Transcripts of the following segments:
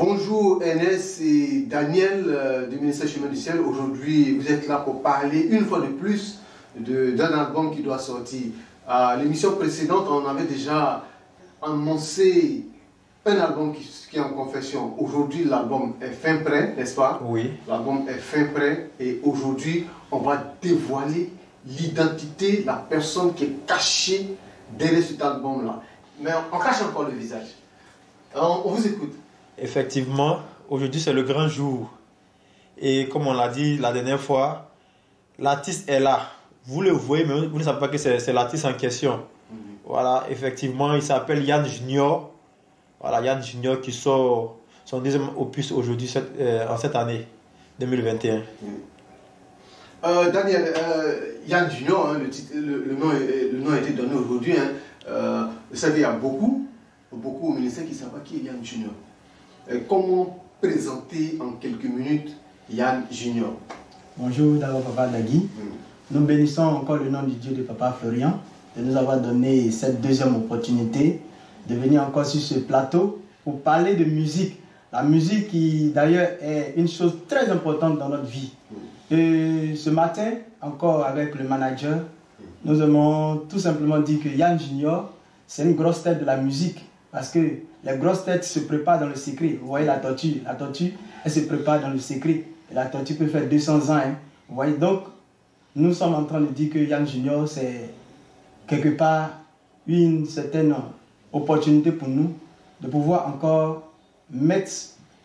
Bonjour NS et Daniel du ministère Chemin du Ciel. Aujourd'hui, vous êtes là pour parler une fois de plus d'un album qui doit sortir. À l'émission précédente, on avait déjà annoncé un album qui est en confession. Aujourd'hui, l'album est fin prêt, n'est-ce pas? Oui. L'album est fin prêt et aujourd'hui, on va dévoiler l'identité, la personne qui est cachée derrière cet album-là. Mais on cache encore le visage. Alors, on vous écoute. Effectivement, aujourd'hui c'est le grand jour. Et comme on l'a dit la dernière fois, l'artiste est là. Vous le voyez, mais vous ne savez pas que c'est l'artiste en question. Voilà, effectivement, il s'appelle Yann Junior. Voilà, Yann Junior qui sort son deuxième opus aujourd'hui, en cette année 2021. Daniel, Yann Junior, hein, le nom a été donné aujourd'hui. Hein. Vous savez, il y a beaucoup au ministère qui ne savent pas qui est Yann Junior. Comment présenter en quelques minutes Yann Junior? Bonjour d'abord Papa Dagui. Nous bénissons encore le nom du Dieu de Papa Florian de nous avoir donné cette deuxième opportunité de venir encore sur ce plateau pour parler de musique. La musique qui d'ailleurs est une chose très importante dans notre vie. Et ce matin, encore avec le manager, nous avons tout simplement dit que Yann Junior, c'est une grosse tête de la musique. Parce que les grosses têtes se préparent dans le secret. Vous voyez la tortue, elle se prépare dans le secret. Et la tortue peut faire 200 ans. Hein. Vous voyez, donc, nous sommes en train de dire que Yann Junior, c'est quelque part une certaine opportunité pour nous de pouvoir encore mettre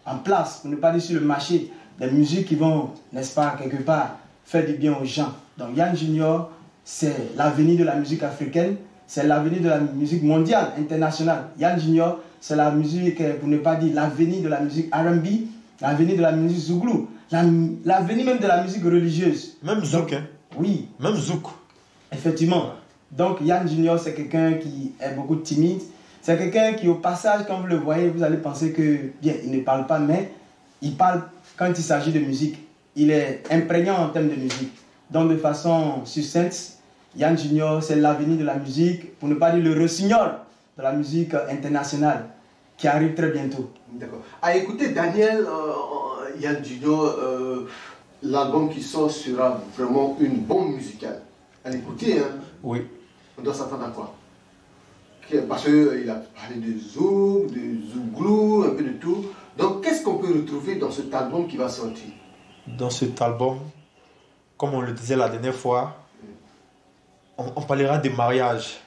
en place, pour ne pas dire sur le marché, des musiques qui vont, n'est-ce pas, quelque part, faire du bien aux gens. Donc Yann Junior, c'est l'avenir de la musique africaine. C'est l'avenir de la musique mondiale, internationale. Yann Junior, c'est la musique, pour ne pas dire l'avenir de la musique R&B, l'avenir de la musique Zouglou, l'avenir même de la musique religieuse. Même Zouk, hein? Oui. Même Zouk. Effectivement. Donc Yann Junior, c'est quelqu'un qui est beaucoup timide. C'est quelqu'un qui, au passage, quand vous le voyez, vous allez penser que, bien, il ne parle pas, mais il parle quand il s'agit de musique. Il est imprégnant en termes de musique. Donc de façon succincte, Yann Junior, c'est l'avenir de la musique, pour ne pas dire le rossignol de la musique internationale, qui arrive très bientôt. D'accord. À écouter Daniel, Yann Junior, l'album qui sort sera vraiment une bombe musicale. À l'écouter, hein, oui. On doit s'attendre à quoi? Parce qu'il a parlé de zouk, de zouglou, un peu de tout. Donc, qu'est-ce qu'on peut retrouver dans cet album qui va sortir? Dans cet album, comme on le disait la dernière fois, on parlera de mariage,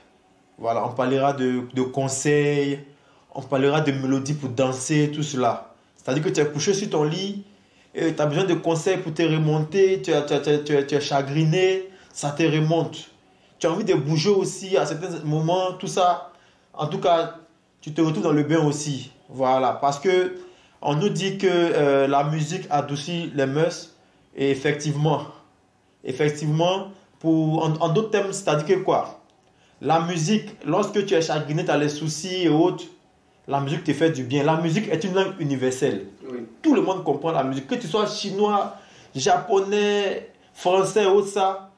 voilà, on parlera de conseils, on parlera de mélodies pour danser, tout cela. C'est-à-dire que tu es couché sur ton lit, et tu as besoin de conseils pour te remonter, tu es chagriné, ça te remonte. Tu as envie de bouger aussi à certains moments, tout ça. En tout cas, tu te retrouves dans le bain aussi. Voilà, parce que on nous dit que la musique adoucit les mœurs, et effectivement, en d'autres termes, c'est-à-dire que quoi? La musique, lorsque tu es chagriné, tu as les soucis et autres, la musique te fait du bien. La musique est une langue universelle. Oui. Tout le monde comprend la musique. Que tu sois chinois, japonais, français ou autre ça,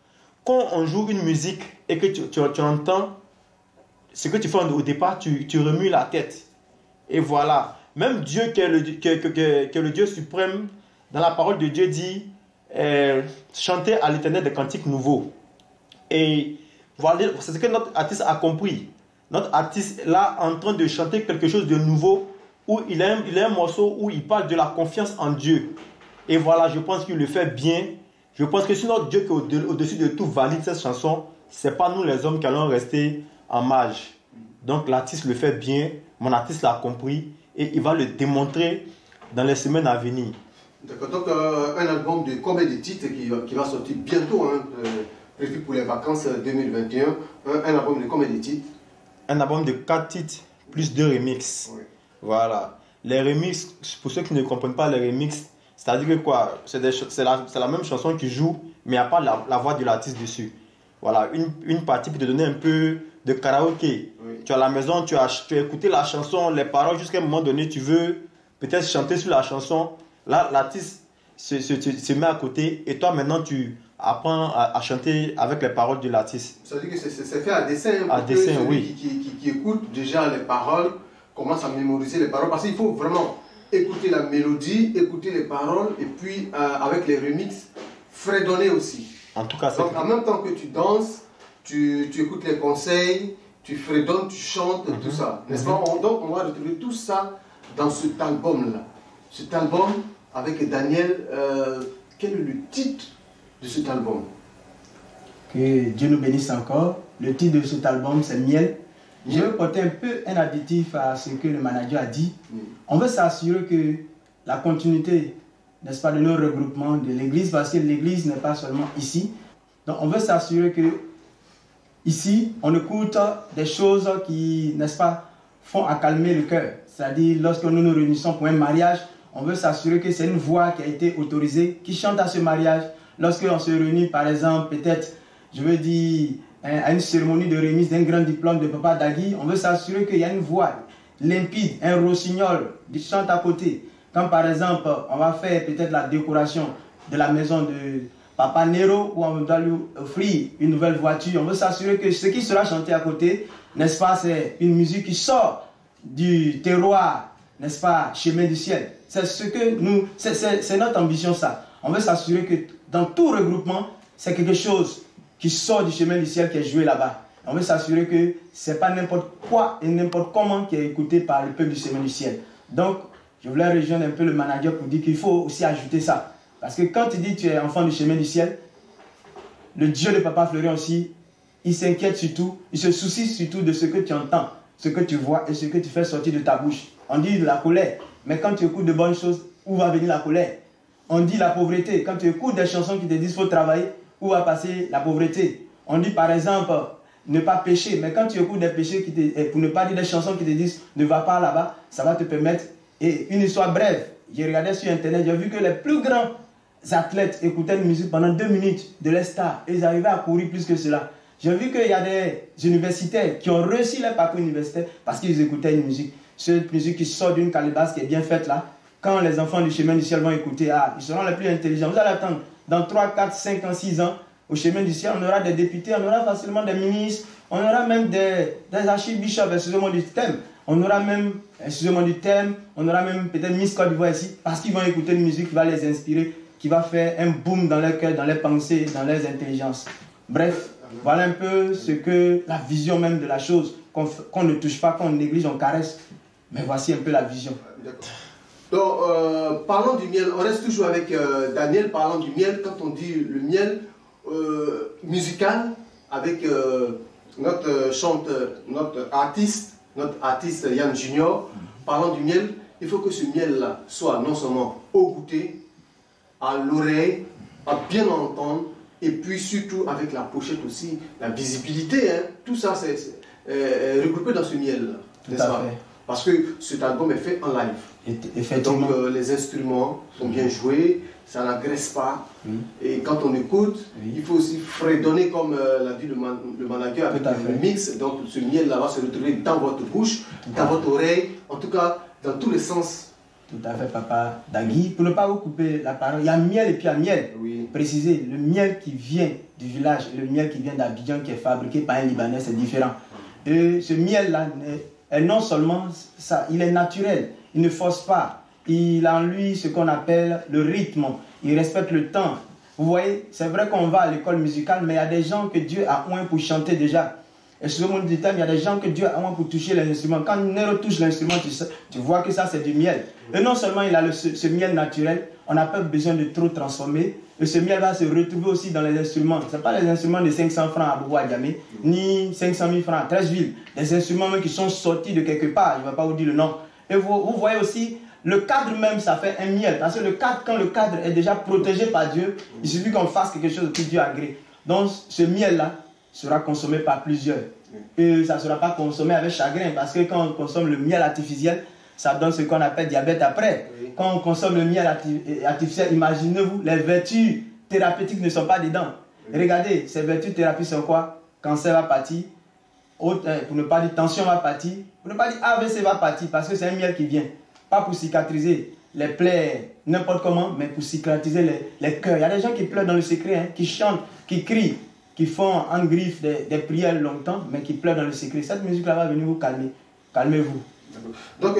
quand on joue une musique et que tu entends, ce que tu fais au départ, tu remues la tête. Et voilà. Même Dieu, qui est le Dieu suprême, dans la parole de Dieu dit, chanter à l'Éternel des cantiques nouveaux. Et voilà, c'est ce que notre artiste a compris. Notre artiste est là en train de chanter quelque chose de nouveau, où il a un morceau où il parle de la confiance en Dieu. Et voilà, je pense qu'il le fait bien. Je pense que si notre Dieu qui est au-dessus de tout valide cette chanson, ce n'est pas nous les hommes qui allons rester en marge. Donc l'artiste le fait bien, mon artiste l'a compris et il va le démontrer dans les semaines à venir. D'accord, donc un album de combien de titres qui va sortir bientôt, hein, prévu pour les vacances 2021. Un album de combien de titres? Un album de 4 titres plus 2 remixes. Oui. Voilà. Les remixes, pour ceux qui ne comprennent pas les remixes, c'est-à-dire que quoi, c'est la même chanson qui joue, mais il n'y a pas la voix de l'artiste dessus. Voilà, une partie pour te donner un peu de karaoké. Oui. Tu es à la maison, tu as écouté la chanson, les paroles, jusqu'à un moment donné, tu veux peut-être chanter sur la chanson. Là, l'artiste se met à côté et toi, maintenant, tu apprends à chanter avec les paroles de l'artiste. Ça veut dire que c'est fait à dessein. À dessein, celui oui. Qui écoute déjà les paroles commence à mémoriser les paroles. Parce qu'il faut vraiment écouter la mélodie, écouter les paroles, et puis avec les remixes, fredonner aussi. En tout cas, donc en même temps que tu danses, tu écoutes les conseils, tu fredonnes, tu chantes, tout ça. N'est-ce pas? Donc on va retrouver tout ça dans cet album-là. Cet album avec Daniel, quel est le titre de cet album? Que Dieu nous bénisse encore. Le titre de cet album, c'est Miel. Je veux porter un peu un additif à ce que le manager a dit. On veut s'assurer que la continuité, n'est-ce pas, de nos regroupements de l'église, parce que l'église n'est pas seulement ici. Donc on veut s'assurer que ici, on écoute des choses qui, n'est-ce pas, font accalmer le cœur. C'est-à-dire, lorsque nous nous réunissons pour un mariage, on veut s'assurer que c'est une voix qui a été autorisée, qui chante à ce mariage. Lorsqu'on se réunit, par exemple, peut-être, je veux dire, à une cérémonie de remise d'un grand diplôme de Papa Dagui, on veut s'assurer qu'il y a une voix limpide, un rossignol qui chante à côté. Quand par exemple, on va faire peut-être la décoration de la maison de Papa Nero, où on doit lui offrir une nouvelle voiture, on veut s'assurer que ce qui sera chanté à côté, n'est-ce pas, c'est une musique qui sort du terroir, n'est-ce pas, chemin du ciel. C'est ce que nous, c'est notre ambition ça. On veut s'assurer que dans tout regroupement, c'est quelque chose qui sort du chemin du ciel qui est joué là-bas. On veut s'assurer que ce n'est pas n'importe quoi et n'importe comment qui est écouté par le peuple du chemin du ciel. Donc, je voulais rejoindre un peu le manager pour dire qu'il faut aussi ajouter ça. Parce que quand tu dis que tu es enfant du chemin du ciel, le Dieu de Papa Florian aussi, il s'inquiète surtout, il se soucie surtout de ce que tu entends, ce que tu vois et ce que tu fais sortir de ta bouche. On dit de la colère, mais quand tu écoutes de bonnes choses, où va venir la colère? On dit la pauvreté, quand tu écoutes des chansons qui te disent qu'il faut travailler, où va passer la pauvreté? On dit par exemple, ne pas pécher, mais quand tu écoutes des péchés, pour ne pas dire des chansons qui te disent ne va pas là-bas, ça va te permettre. Et une histoire brève, j'ai regardé sur internet, j'ai vu que les plus grands athlètes écoutaient une musique pendant 2 minutes de leur star, et ils arrivaient à courir plus que cela. J'ai vu qu'il y a des universitaires qui ont réussi leur parcours universitaire parce qu'ils écoutaient une musique. Cette musique qui sort d'une calebasse qui est bien faite là, quand les enfants du chemin du ciel vont écouter, ils seront les plus intelligents. Vous allez attendre, dans 3, 4, 5 ans, 6 ans, au chemin du ciel, on aura des députés, on aura facilement des ministres, on aura même des archibishops, excusez-moi du thème. On aura même, excusez-moi du thème, on aura même peut-être Miss Côte d'Ivoire ici, parce qu'ils vont écouter une musique qui va les inspirer, qui va faire un boom dans leur cœur, dans leurs pensées, dans leurs intelligences. Bref, voilà un peu ce que la vision même de la chose, qu'on ne touche pas, qu'on néglige, on caresse. Mais voici un peu la vision. Donc, parlons du miel. On reste toujours avec Daniel, parlons du miel. Quand on dit le miel musical, avec notre chanteur, notre artiste Yann Junior, parlant du miel, il faut que ce miel-là soit non seulement au goûter, à l'oreille, à bien entendre, et puis surtout avec la pochette aussi, la visibilité, hein, tout ça c'est regroupé dans ce miel-là. Tout à fait. Parce que cet album est fait en live. Effectivement. Donc les instruments sont bien joués, ça n'agresse pas. Et quand on écoute, il faut aussi fredonner comme l'a dit le manager avec le mix. Donc ce miel-là va se retrouver dans votre bouche, dans votre oreille, en tout cas dans tous les sens. Tout à fait, Papa Dagui. Pour ne pas vous couper la parole, il y a miel et puis il y a miel. Précisez, le miel qui vient du village, le miel qui vient d'Abidjan, qui est fabriqué par un Libanais, c'est différent. Et ce miel-là, non seulement ça, il est naturel, il ne force pas. Il a en lui ce qu'on appelle le rythme. Il respecte le temps. Vous voyez, c'est vrai qu'on va à l'école musicale, mais il y a des gens que Dieu a oint pour chanter déjà. Et sur le monde du thème, il y a des gens que Dieu a oint pour toucher les instruments. Quand Nero touche l'instrument, tu vois que ça c'est du miel. Et non seulement il a ce miel naturel, on n'a pas besoin de trop transformer. Et ce miel va se retrouver aussi dans les instruments. Ce n'est pas les instruments de 500 francs à Bobo Adjamé, ni 500 000 francs à 13 villes. Des instruments même qui sont sortis de quelque part, je ne vais pas vous dire le nom. Et vous voyez aussi, le cadre même, ça fait un miel. Parce que le cadre, quand le cadre est déjà protégé par Dieu, il suffit qu'on fasse quelque chose que Dieu agrée. Donc ce miel-là sera consommé par plusieurs. Et ça ne sera pas consommé avec chagrin. Parce que quand on consomme le miel artificiel, ça donne ce qu'on appelle diabète après. Quand on consomme le miel artificiel, imaginez-vous, les vertus thérapeutiques ne sont pas dedans. Regardez, ces vertus thérapeutiques sont quoi? Cancer va partir, pour ne pas dire tension va partir, pour ne pas dire AVC va partir, parce que c'est un miel qui vient. Pas pour cicatriser les plaies n'importe comment, mais pour cicatriser les cœurs. Il y a des gens qui pleurent dans le secret, hein, qui chantent, qui crient, qui font en griffe des prières longtemps, mais qui pleurent dans le secret. Cette musique-là va venir vous calmer. Calmez-vous. Donc,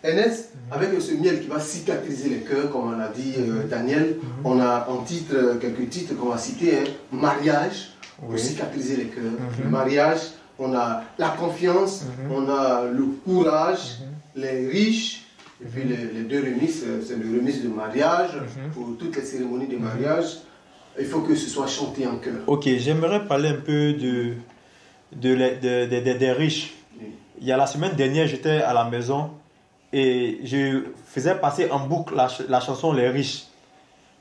Ernest, avec ce miel qui va cicatriser les cœurs, comme on a dit Daniel, on a en titre, quelques titres qu'on va citer, hein, mariage, pour cicatriser les cœurs, mariage, on a la confiance, on a le courage, les riches, et puis les deux remises, c'est le remise de mariage, pour toutes les cérémonies de mariage, il faut que ce soit chanté en chœur. Ok, j'aimerais parler un peu des riches. Il y a la semaine dernière, j'étais à la maison et je faisais passer en boucle la chanson Les riches.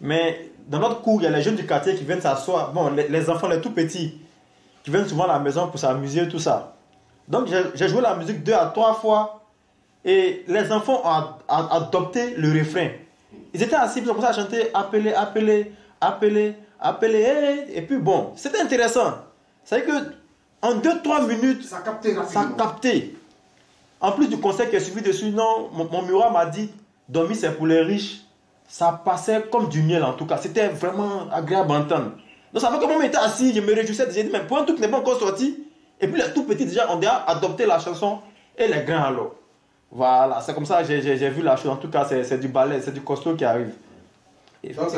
Mais dans notre cours, il y a les jeunes du quartier qui viennent s'asseoir. Bon, les enfants, les tout petits, qui viennent souvent à la maison pour s'amuser, tout ça. Donc, j'ai joué la musique 2 à 3 fois et les enfants ont adopté le refrain. Ils étaient assis, ils ont commencé à chanter appeler, appeler, appeler, appeler. Et puis bon, c'était intéressant. C'est que en 2-3 minutes, ça captait rapidement. Ça captait. En plus du conseil qui est suivi dessus, non, mon miroir m'a dit, dormir c'est pour les riches. Ça passait comme du miel en tout cas. C'était vraiment agréable à entendre. Donc ça fait que moi j'étais assis, je me réjouissais. J'ai dit, mais pour un truc qui n'est pas encore sorti. Et puis les tout petits déjà ont déjà adopté la chanson et les grands alors. Voilà, c'est comme ça que j'ai vu la chose. En tout cas, c'est du ballet, c'est du costaud qui arrive. Et donc,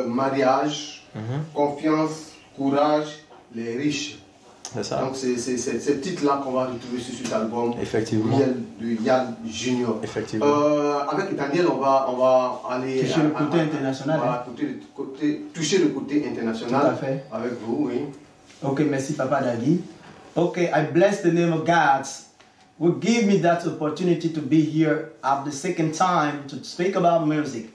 mariage, confiance, courage, les riches. C'est ça. Donc, c'est ces titres-là qu'on va retrouver sur cet album. Effectivement. Miel de Yann Junior. Effectivement. Avec Daniel, on va aller. Toucher le côté international. On va toucher le côté international. Tout à fait. Avec vous, oui. Ok, merci, Papa Dagui. Okay, I bless the name of God who give me that opportunity to be here at the second time to speak about music.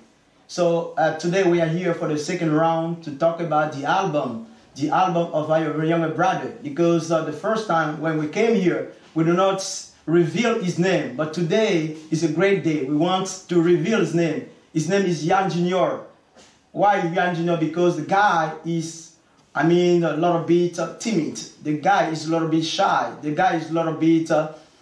So today we are here for the second round to talk about the album of our younger brother. Because the first time when we came here, we do not reveal his name. But today is a great day. We want to reveal his name. His name is Yann Junior. Why Yann Junior? Because the guy is, a little bit timid. The guy is a little bit shy. The guy is a little bit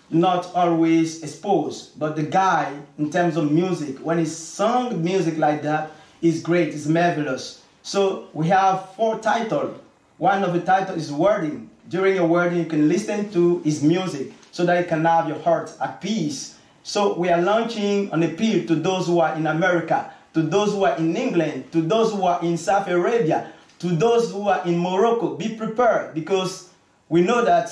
not always exposed. But the guy, in terms of music, when he sung music like that, is great, is marvelous. So we have 4 titles. One of the titles is Wording. During your wording, you can listen to his music so that you can have your heart at peace. So we are launching an appeal to those who are in America, to those who are in England, to those who are in Saudi Arabia, to those who are in Morocco. Be prepared, because we know that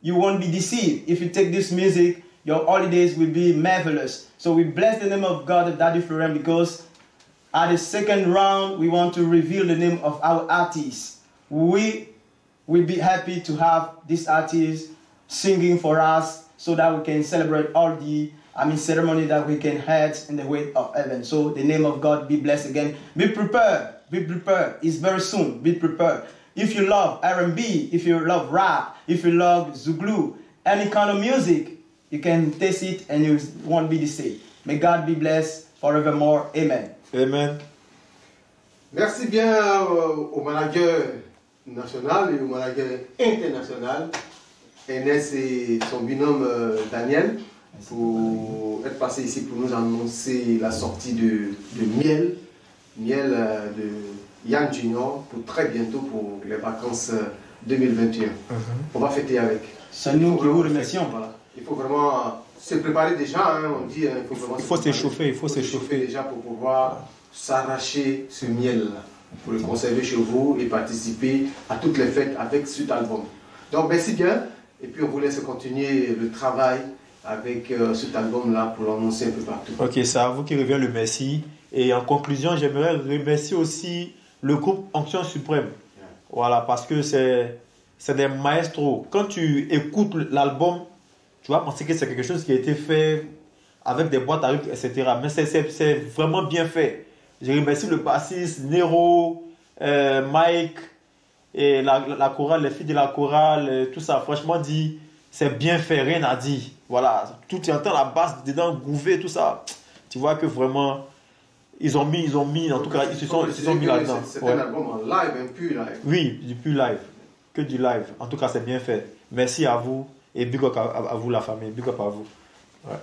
you won't be deceived. If you take this music, your holidays will be marvelous. So we bless the name of God of Daddy Florian, because at the second round, we want to reveal the name of our artists. We will be happy to have this artist singing for us so that we can celebrate all the ceremony that we can have in the way of heaven. So the name of God be blessed again. Be prepared. Be prepared. It's very soon. Be prepared. If you love R&B, if you love rap, if you love Zouglou, any kind of music, you can taste it and you won't be the same. May God be blessed forevermore. Amen. Amen. Merci bien au manager national et au manager international, Ernest et son binôme Daniel, pour être passé ici pour nous annoncer la sortie de Miel de Yann Junior pour très bientôt pour les vacances 2021. On va fêter avec. C'est nous qui vous remercions. Voilà. Il faut vraiment se préparer déjà, hein, on dit. Il faut s'échauffer déjà pour pouvoir s'arracher ce miel-là, pour le conserver chez vous et participer à toutes les fêtes avec cet album. Donc merci bien, et puis on vous laisse continuer le travail avec cet album-là pour l'annoncer un peu partout. Ok, c'est à vous qui revient le merci. Et en conclusion, j'aimerais remercier aussi le groupe Onction Suprême. Voilà, parce que c'est des maestros. Quand tu écoutes l'album, tu vas penser que c'est quelque chose qui a été fait avec des boîtes à rythme, etc. Mais c'est vraiment bien fait. Je remercie le bassiste, Nero, Mike, et la chorale, les filles de la chorale, tout ça. Franchement dit, c'est bien fait, rien à dire. Voilà, tout tu entends la basse dedans, gouver, tout ça. Tu vois que vraiment, ils ont mis, en tout cas, ils se sont mis là-dedans. C'est un album en live, un pur live. Oui, du pur live, que du live. En tout cas, c'est bien fait. Merci à vous et big up à vous la famille, big up à vous. Ouais.